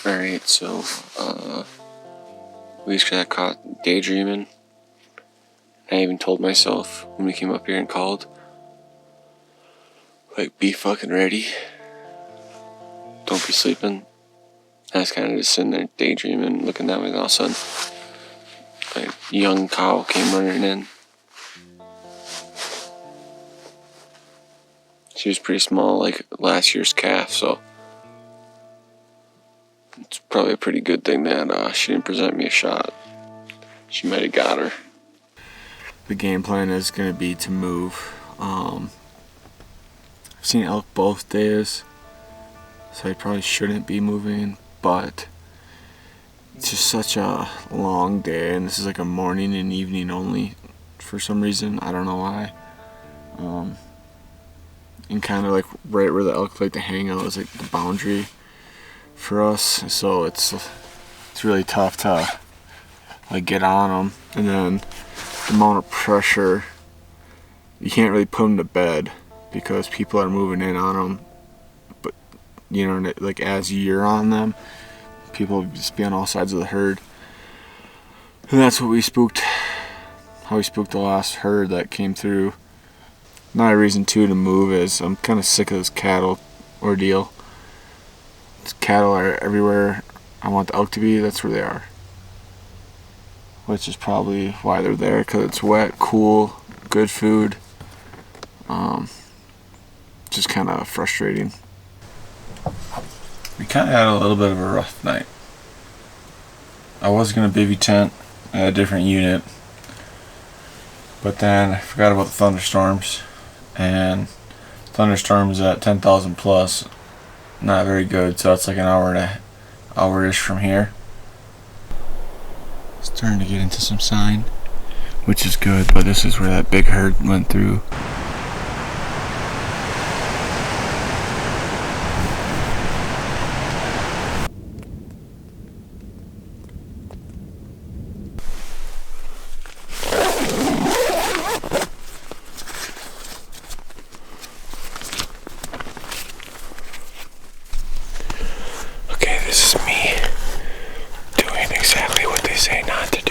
Alright, so, we just got caught daydreaming. I even told myself when we came up here and called, like, be fucking ready. Don't be sleeping. I was kind of just sitting there daydreaming, looking that way, and all of a sudden, a young cow came running in. She was pretty small, like last year's calf, so it's probably a pretty good thing that she didn't present me a shot. She might have got her. The game plan is going to be to move. I've seen elk both days, so I probably shouldn't be moving, but it's just such a long day, and this is like a morning and evening only for some reason. I don't know why. And kind of like right where the elk like to hang out is like the boundary for us, so it's really tough to like get on them, and then the amount of pressure, you can't really put them to bed because people are moving in on them, but you know, like as you're on them, people just be on all sides of the herd, and that's what we spooked, how we spooked the last herd that came through. Another reason too to move is I'm kind of sick of this cattle ordeal. Cattle are everywhere I want the elk to be, that's where they are. Which is probably why they're there, because it's wet, cool, good food. Just kind of frustrating. We kind of had a little bit of a rough night. I was going to bivvy tent at a different unit, but then I forgot about the thunderstorms, and thunderstorms at 10,000 plus, not very good, so it's like an hour-ish from here. Starting to get into some sign, which is good, but this is where that big herd went through. Okay, this is me doing exactly what they say not to do.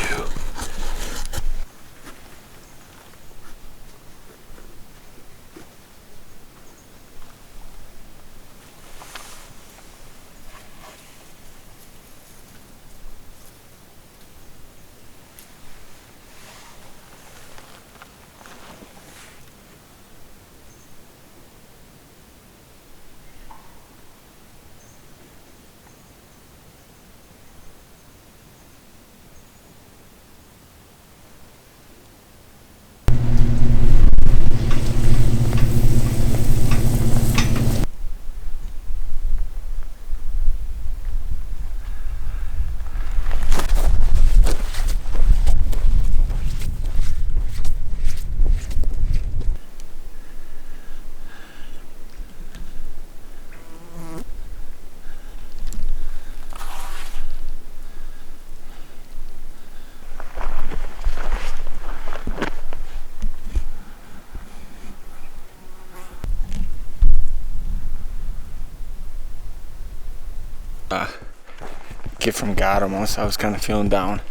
Get from God almost. I was kind of feeling down.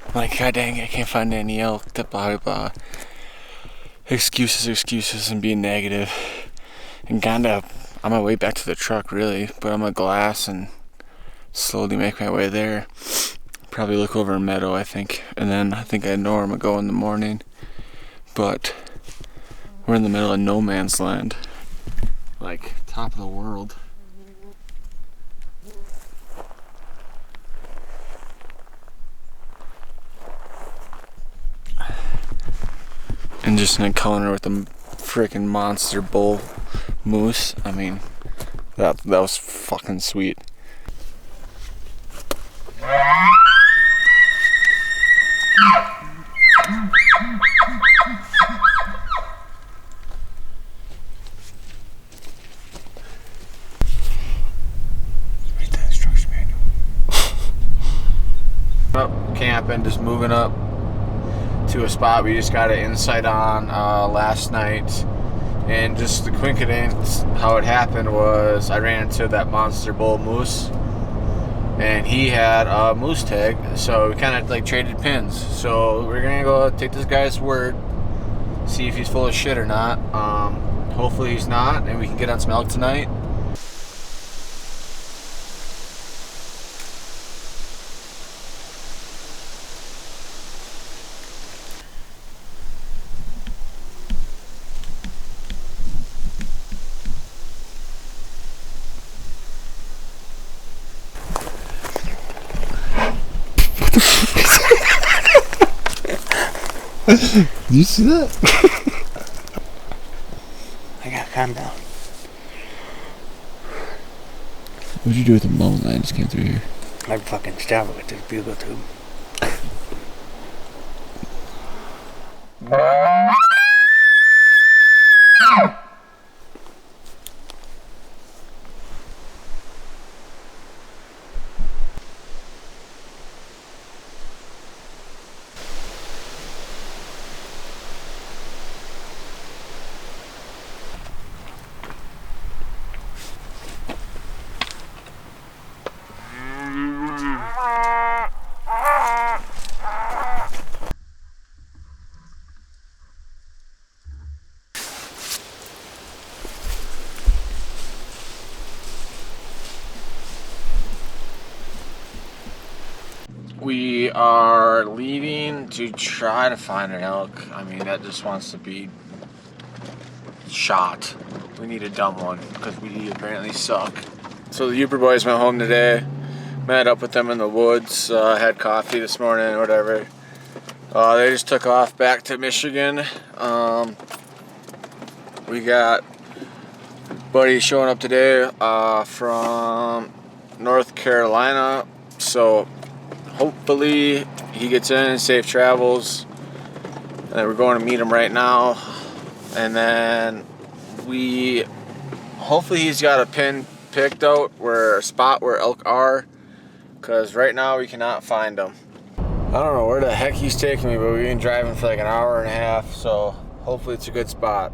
I'm like, God dang it, I can't find any elk. Blah, blah. Excuses, and being negative. And kind of on my way back to the truck, really. But I'm a glass and slowly make my way there. Probably look over a meadow, I think. And then I think I know where I'm going to go in the morning. But we're in the middle of no man's land. Like, top of the world. And just an encounter with a freaking monster bull moose. I mean, that was fucking sweet. Read that instruction manual. Up camping, just moving up to a spot we just got an insight on last night, and just the coincidence how it happened was I ran into that monster bull moose, and he had a moose tag, so we kind of like traded pins. So we're gonna go take this guy's word, see if he's full of shit or not. Hopefully he's not, and we can get on some elk tonight. You see that? I gotta calm down. What'd you do with the mountain lion just came through here? I fucking stabbed it with this bugle tube. We are leaving to try to find an elk. I mean, that just wants to be shot. We need a dumb one because we apparently suck. So the Uber boys went home today. Met up with them in the woods. Had coffee this morning, whatever. They just took off back to Michigan. We got buddy showing up today from North Carolina. So hopefully he gets in, safe travels. And we're going to meet him right now. And then hopefully he's got a pin picked out a spot where elk are. Because right now we cannot find them. I don't know where the heck he's taking me, but we've been driving for like an hour and a half. So hopefully it's a good spot.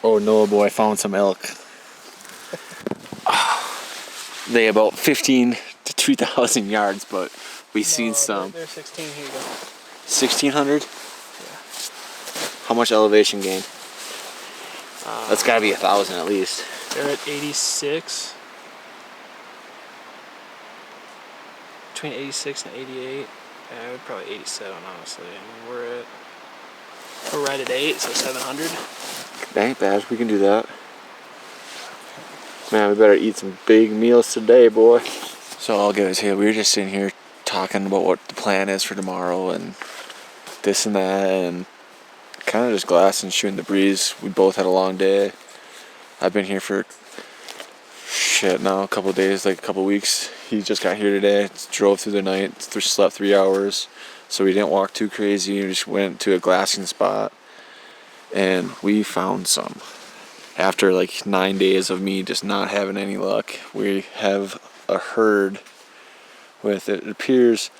Oh no, boy, I found some elk. They about 15 to 2,000 yards, but we seen some. They're 16, here you go. 1,600? Yeah. How much elevation gain? That's gotta be 1,000 at least. They're at 86. Between 86 and 88. Yeah, probably 87, honestly. I mean, we're right at 8, so 700. That ain't bad. We can do that. Man, we better eat some big meals today, boy. So I'll give it to you. We were just sitting here talking about what the plan is for tomorrow and this and that, and kind of just glassing, shooting the breeze. We both had a long day. I've been here for a couple of days, like a couple of weeks. He just got here today, drove through the night, slept 3 hours, so we didn't walk too crazy. We just went to a glassing spot, and we found some. After like 9 days of me just not having any luck, we have a herd with, it appears,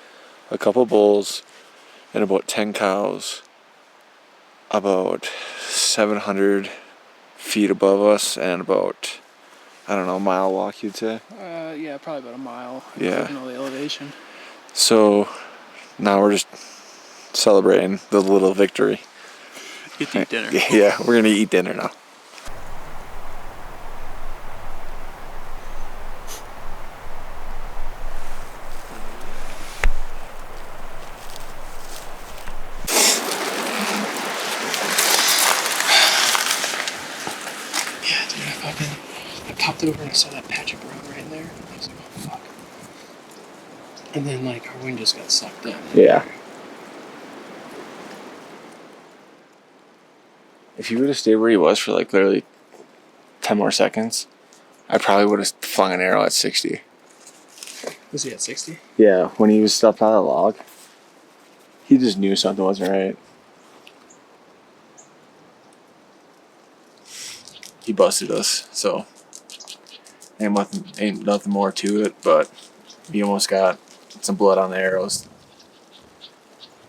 a couple bulls and about 10 cows, about 700 feet above us, and about, I don't know, a mile walk, you'd say? Yeah, probably about a mile. Yeah. You know, the elevation. So now we're just celebrating the little victory. Get to eat dinner. Yeah, we're gonna eat dinner now. Yeah, dude, I popped over and I saw that patch of brown right in there. I was like, oh, fuck. And then, like, our wind just got sucked in. Yeah. If he would have stayed where he was for like literally 10 more seconds, I probably would have flung an arrow at 60. Was he at 60? Yeah, when he was stuffed out of the log, he just knew something wasn't right. he busted us. So ain't nothing more to it, but he almost got some blood on the arrows.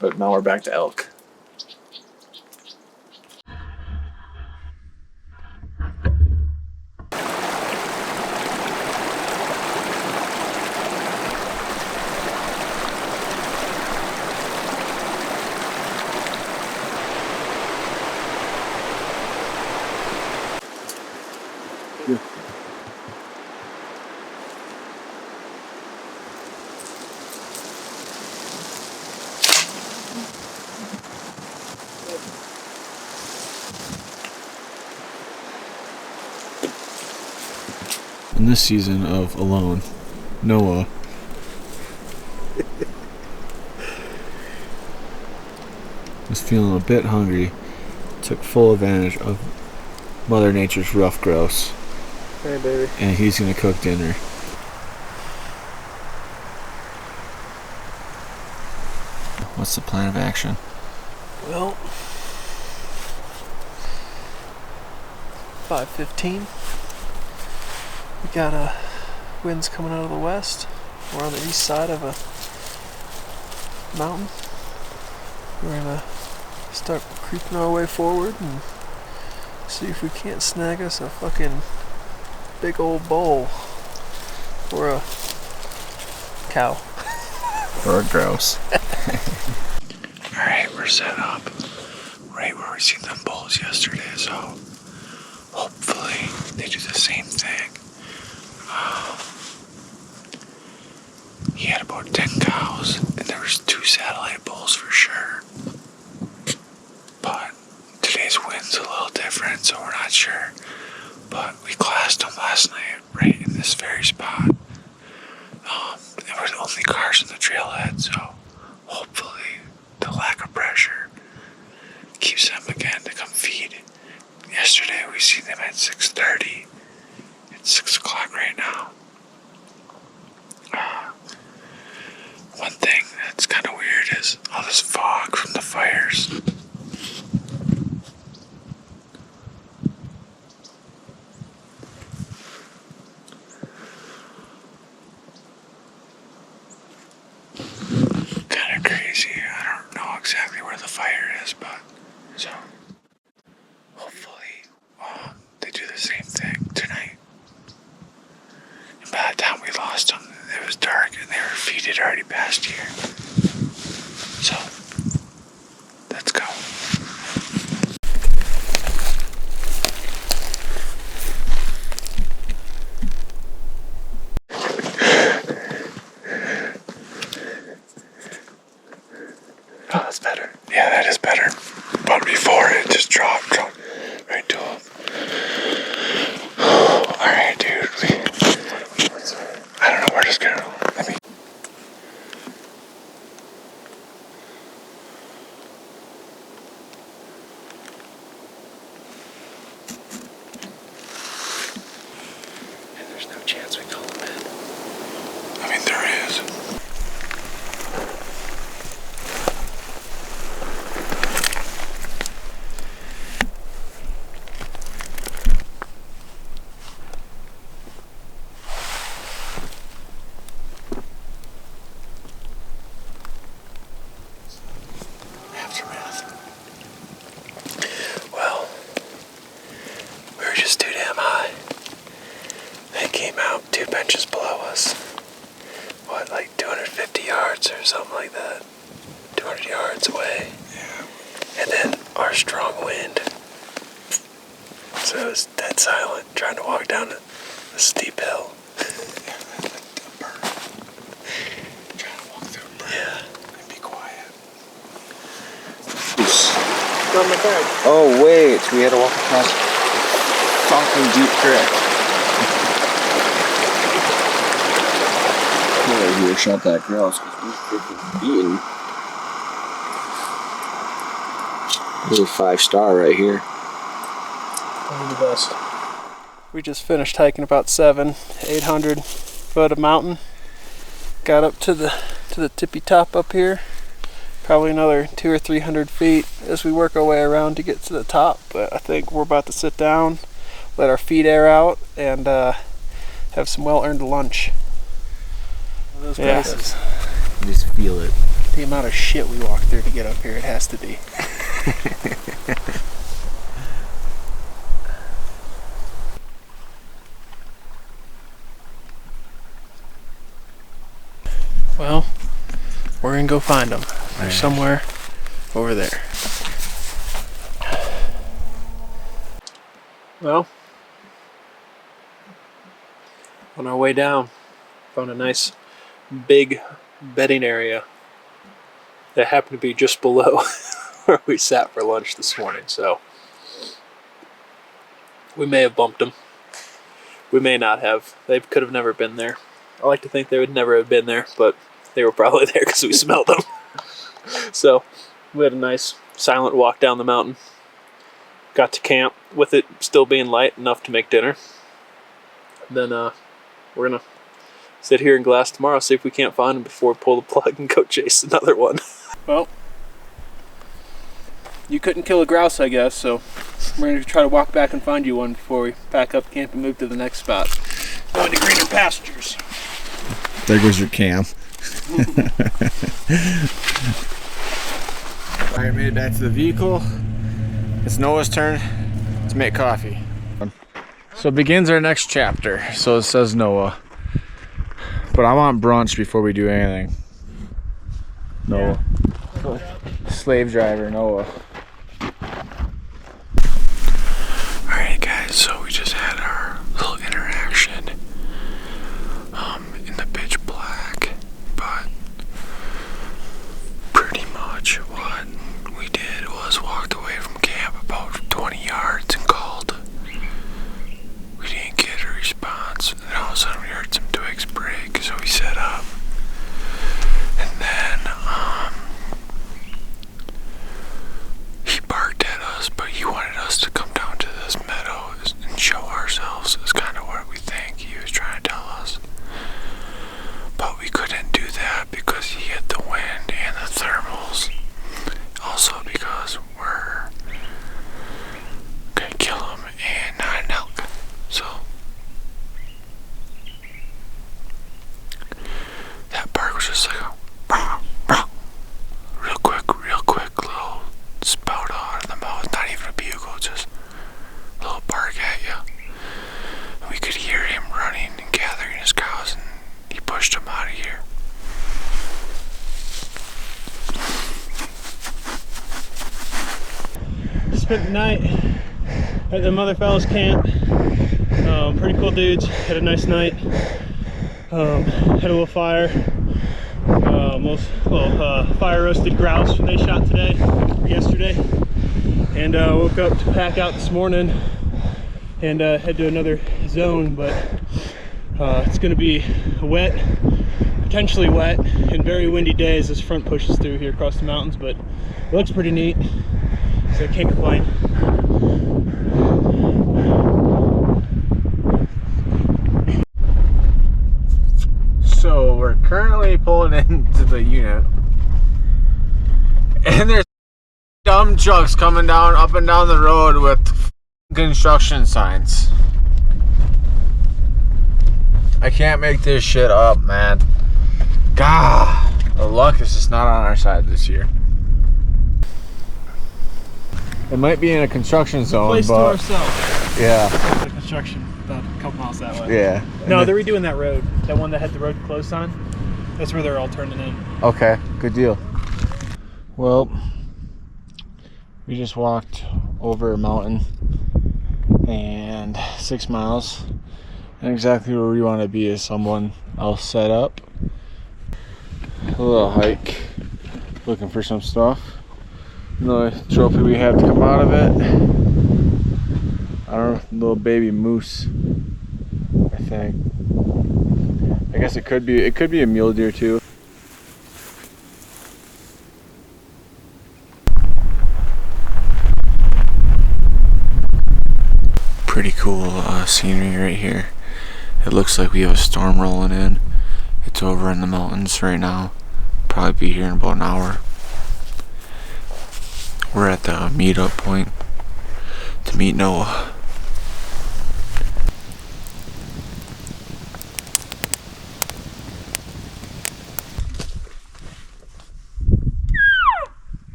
But now we're back to elk. In this season of Alone, Noah was feeling a bit hungry, took full advantage of Mother Nature's rough grouse, Hey, baby. and he's gonna cook dinner. What's the plan of action? Well, 5:15. We got winds coming out of the west. We're on the east side of a mountain. We're gonna start creeping our way forward and see if we can't snag us a fucking big old bull or a cow. Or a grouse. Alright, we're set up right where we seen them bulls yesterday, so hopefully they do the same thing. He had about 10 cows, and there was 2 satellite bulls for sure. But today's wind's a little different, so we're not sure. But we classed them last night right in this very spot. There was only cars on the trailhead, so hopefully the lack of pressure keeps them again to come feed. Yesterday we seen them at 6:30. It's 6 o'clock right now. One thing that's kind of weird is all this fog from the fires. Kind of crazy. I don't know exactly where the fire is, but so hopefully they do the same thing tonight. And by the time we lost them, it was dark and their feet had already passed here. So let's go. Oh, that's better. Yeah, that is better. But before it just dropped right to him. Alright, dude. I don't know, we're just gonna And there's no chance we call him in. I mean, there is. Aftermath. Well, we were just too damn high. They came out 2 benches below us. What, like 250 yards or something like that? 200 yards away. Yeah. And then our strong wind. So it was dead silent, trying to walk down a steep hill. Trying to walk through a bird Yeah. and be quiet. Got my bag. Oh wait, we had to walk across fucking deep creek. Right here, shot that grouse because we're freaking beaten. This is a 5-star right here. Only the best. We just finished hiking about 800 foot of mountain. Got up to the tippy top up here. Probably another 200 or 300 feet as we work our way around to get to the top. But I think we're about to sit down, let our feet air out, and have some well-earned lunch. Those Yeah. places. Just feel it. The amount of shit we walked through to get up here, it has to be. Well, we're gonna go find them. They're somewhere over there. Well, on our way down, found a nice big bedding area that happened to be just below where we sat for lunch this morning. So we may have bumped them. We may not have. They could have never been there. I like to think they would never have been there, but they were probably there because we smelled them. So we had a nice silent walk down the mountain. Got to camp with it still being light enough to make dinner. Then we're gonna sit here in Glass tomorrow, see if we can't find them before we pull the plug and go chase another one. Well, you couldn't kill a grouse, I guess, so we're gonna try to walk back and find you one before we pack up camp and move to the next spot. Going to greener pastures. There goes your cam. Alright, made it back to the vehicle. It's Noah's turn to make coffee. So begins our next chapter. So it says Noah. But I want brunch before we do anything. Noah. Yeah. Slave driver Noah. Alright guys, so we just had our little interaction in the pitch black, but pretty much what we did was walked away from camp about 20 yards and called. We didn't get a response, and then all of a sudden we heard some twigs break, so we set up. And then he barked at us, but he wanted us to come down to this meadow and show ourselves, is kind of what we think he was trying to tell us. But we couldn't do that because he hit the wind and the thermals. Also because we're gonna kill him and not an elk. So that bark was just like a real quick little spout out of the mouth. Not even a bugle, just a little bark at you. And we could hear him running and gathering his cows, and he pushed them out of here. Spent the night at the mother fellas camp. Pretty cool dudes. Had a nice night. Had a little fire. Fire roasted grouse they shot today or yesterday. And woke up to pack out this morning and head to another zone, but it's going to be wet, potentially wet, and very windy day as this front pushes through here across the mountains, but it looks pretty neat, so I can't complain. So we're currently pulling into the unit. And there's dumb trucks coming down up and down the road with construction signs. I can't make this shit up, man. God, the luck is just not on our side this year. It might be in a construction zone, Place but to ourselves. yeah, Construction about a couple miles that way. yeah. No, they're redoing that road. That one that had the road closed on. That's where they're all turning in. Okay, good deal. Well, we just walked over a mountain and 6 miles, and exactly where we want to be is someone else set up. A little hike, looking for some stuff. Another trophy we have to come out of it. I don't know, little baby moose, I think. I guess it could be a mule deer too. Pretty cool scenery right here. It looks like we have a storm rolling in. It's over in the mountains right now. Probably be here in about an hour. We're at the meetup point to meet Noah.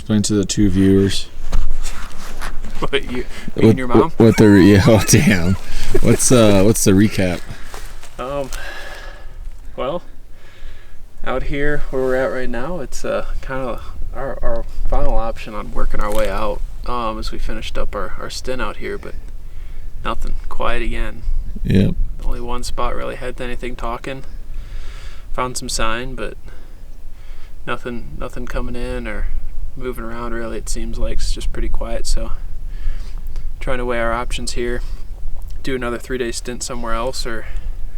explain to the 2 viewers. What, you and your mom? What the oh damn. What's the recap? Well, out here where we're at right now, it's kind of our final option on working our way out as we finished up our stint out here, but nothing. Quiet again. Yep. Only one spot really had anything talking. Found some sign, but nothing coming in or moving around really. It seems like it's just pretty quiet, so trying to weigh our options here. Do another 3-day stint somewhere else, or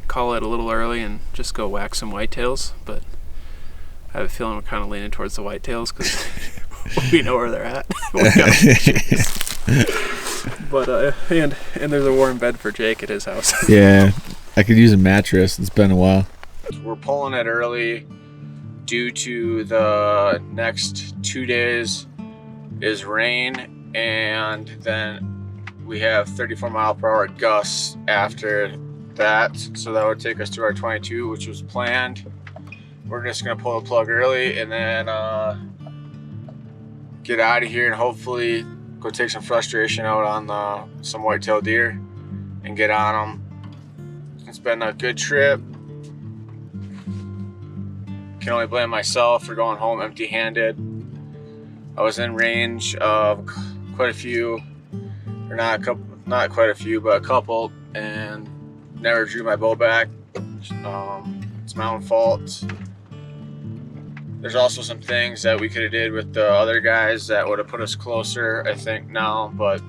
call it a little early and just go whack some whitetails, but I have a feeling we're kind of leaning towards the whitetails because we know where they're at. But and there's a warm bed for Jake at his house. Yeah, I could use a mattress. It's been a while. We're pulling it early due to the next 2 days is rain, and then we have 34-mile-per-hour gusts after that, so that would take us to our 22, which was planned. We're just gonna pull the plug early and then get out of here and hopefully go take some frustration out on some whitetail deer and get on them. It's been a good trip. Can only blame myself for going home empty-handed. I was in range of quite a few, or not quite a few, but a couple, and never drew my bow back. It's my own fault. There's also some things that we could have did with the other guys that would have put us closer, I think, now, but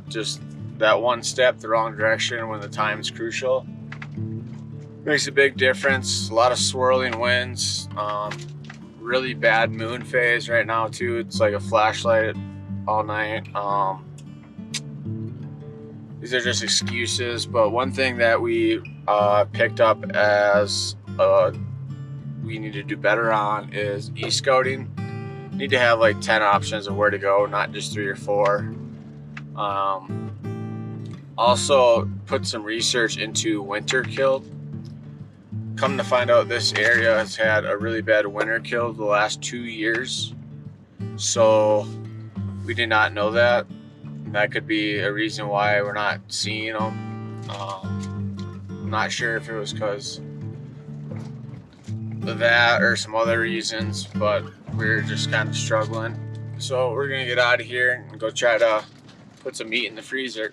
just that one step the wrong direction when the time is crucial makes a big difference. A lot of swirling winds, really bad moon phase right now too. It's like a flashlight all night. These are just excuses, but one thing that we picked up as we need to do better on is e-scouting. Need to have like 10 options of where to go, not just 3 or 4. Also put some research into winter kill. Come to find out, this area has had a really bad winter kill the last 2 years, so we did not know that. That could be a reason why we're not seeing them. I'm not sure if it was because of that or some other reasons, but we're just kind of struggling. So we're gonna get out of here and go try to put some meat in the freezer.